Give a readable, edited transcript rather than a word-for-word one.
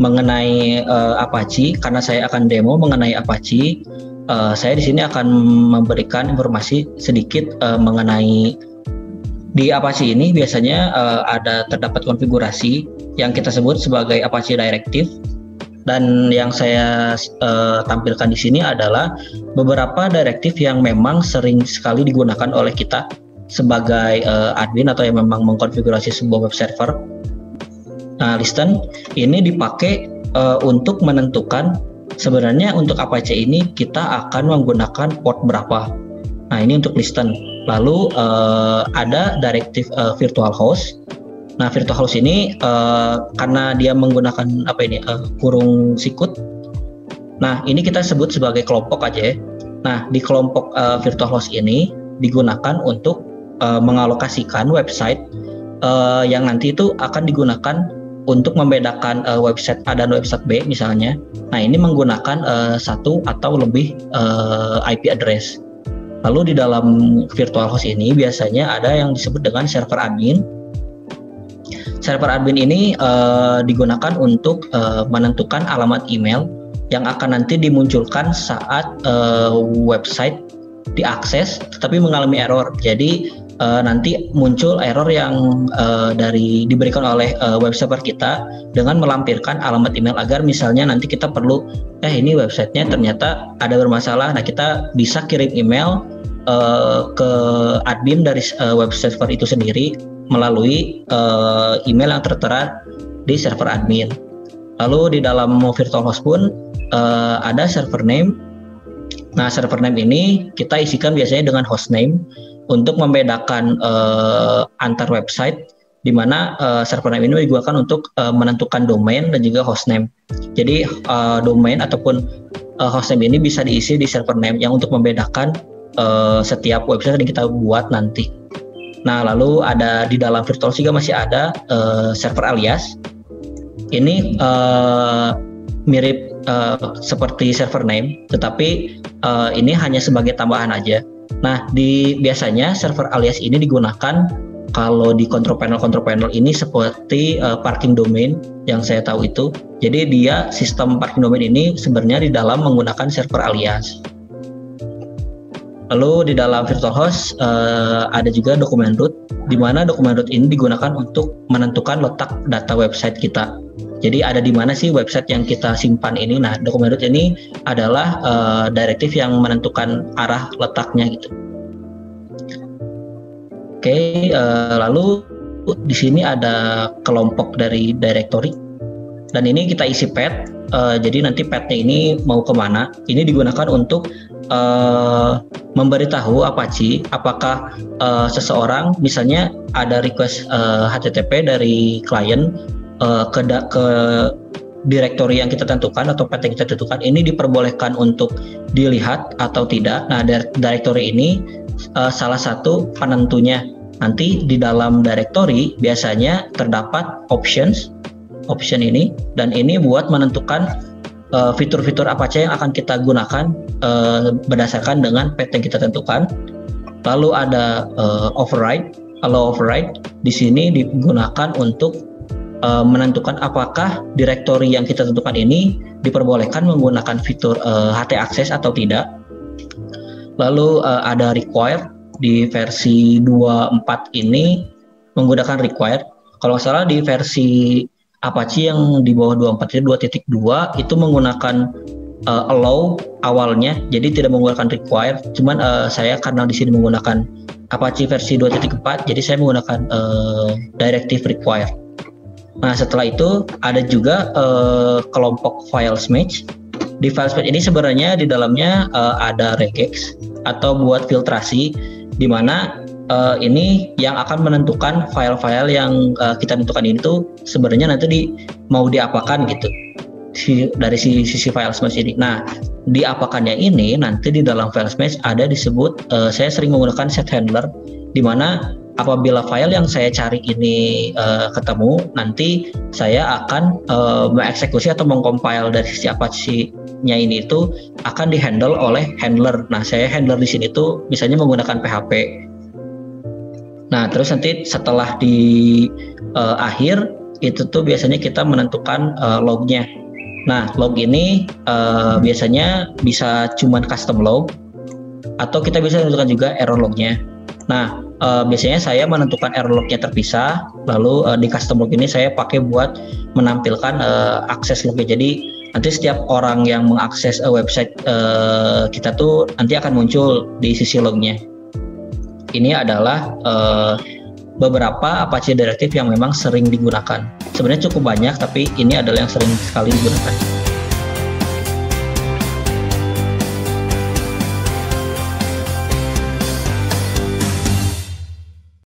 mengenai Apache. Karena saya akan demo mengenai Apache, saya di sini akan memberikan informasi sedikit mengenai di Apache ini biasanya ada terdapat konfigurasi yang kita sebut sebagai Apache Directive, dan yang saya tampilkan di sini adalah beberapa directive yang memang sering sekali digunakan oleh kita sebagai admin atau yang memang mengkonfigurasi sebuah web server. Nah, listen ini dipakai untuk menentukan sebenarnya untuk Apache ini kita akan menggunakan port berapa. Nah, ini untuk listen. Lalu ada directive virtual host. Nah, virtual host ini karena dia menggunakan kurung sikut. Nah, ini kita sebut sebagai kelompok aja ya. Nah, di kelompok virtual host ini digunakan untuk mengalokasikan website yang nanti itu akan digunakan untuk membedakan website A dan website B misalnya. Nah, ini menggunakan satu atau lebih IP address. Lalu di dalam virtual host ini biasanya ada yang disebut dengan server admin. Server admin ini digunakan untuk menentukan alamat email yang akan nanti dimunculkan saat website diakses tetapi mengalami error. Jadi nanti muncul error yang diberikan oleh web server kita dengan melampirkan alamat email agar misalnya nanti kita perlu ini websitenya ternyata ada bermasalah. Nah, kita bisa kirim email ke admin dari web server itu sendiri melalui email yang tertera di server admin. Lalu di dalam virtual host pun ada server name. Nah, server name ini kita isikan biasanya dengan host name untuk membedakan antar website, di mana server name ini digunakan untuk menentukan domain dan juga host name. Jadi domain ataupun host name ini bisa diisi di server name yang untuk membedakan setiap website yang kita buat nanti. Nah, lalu ada di dalam virtual juga masih ada server alias. Ini mirip seperti server name, tetapi ini hanya sebagai tambahan aja. Nah, biasanya server alias ini digunakan kalau di control panel ini seperti parking domain yang saya tahu itu. Jadi dia sistem parking domain ini sebenarnya di dalam menggunakan server alias. Lalu di dalam virtual host ada juga dokumen root, di mana dokumen root ini digunakan untuk menentukan letak data website kita. Jadi ada di mana sih website yang kita simpan ini. Nah, dokumen root ini adalah directive yang menentukan arah letaknya gitu. Oke, lalu di sini ada kelompok dari directory, dan ini kita isi path. Jadi nanti pathnya ini mau kemana? Ini digunakan untuk memberitahu Apache apakah seseorang misalnya ada request HTTP dari klien ke directory yang kita tentukan atau path yang kita tentukan ini diperbolehkan untuk dilihat atau tidak. Nah, directory ini salah satu penentunya. Nanti di dalam directory biasanya terdapat option ini, dan ini buat menentukan fitur-fitur Apache yang akan kita gunakan berdasarkan dengan path yang kita tentukan. Lalu ada override. Kalau override di sini digunakan untuk menentukan apakah directory yang kita tentukan ini diperbolehkan menggunakan fitur HT access atau tidak. Lalu ada require. Di versi 24 ini menggunakan require. Kalau nggak salah di versi Apache yang di bawah 24 2.2 itu menggunakan allow awalnya, jadi tidak menggunakan require. Cuman saya karena di sini menggunakan Apache versi 2.4, jadi saya menggunakan directive require. Nah, setelah itu ada juga kelompok files match. Di files match ini sebenarnya di dalamnya ada regex atau buat filtrasi, di mana ini yang akan menentukan file-file yang kita tentukan ini tuh sebenarnya nanti mau diapakan gitu dari sisi file match ini. Nah, diapakannya ini nanti di dalam file match ada disebut, saya sering menggunakan set handler, di mana apabila file yang saya cari ini ketemu, nanti saya akan mengeksekusi atau mengcompile dari sisi Apache-nya ini itu akan dihandle oleh handler. Nah, saya handler di sini tuh misalnya menggunakan PHP. Nah, terus nanti setelah di akhir itu tuh biasanya kita menentukan lognya. Nah, log ini biasanya bisa cuman custom log atau kita bisa menentukan juga error lognya. Nah, biasanya saya menentukan error lognya terpisah, lalu di custom log ini saya pakai buat menampilkan akses lognya. Jadi nanti setiap orang yang mengakses website kita tuh nanti akan muncul di sisi lognya. Ini adalah beberapa Apache Directive yang memang sering digunakan. Sebenarnya cukup banyak, tapi ini adalah yang sering sekali digunakan.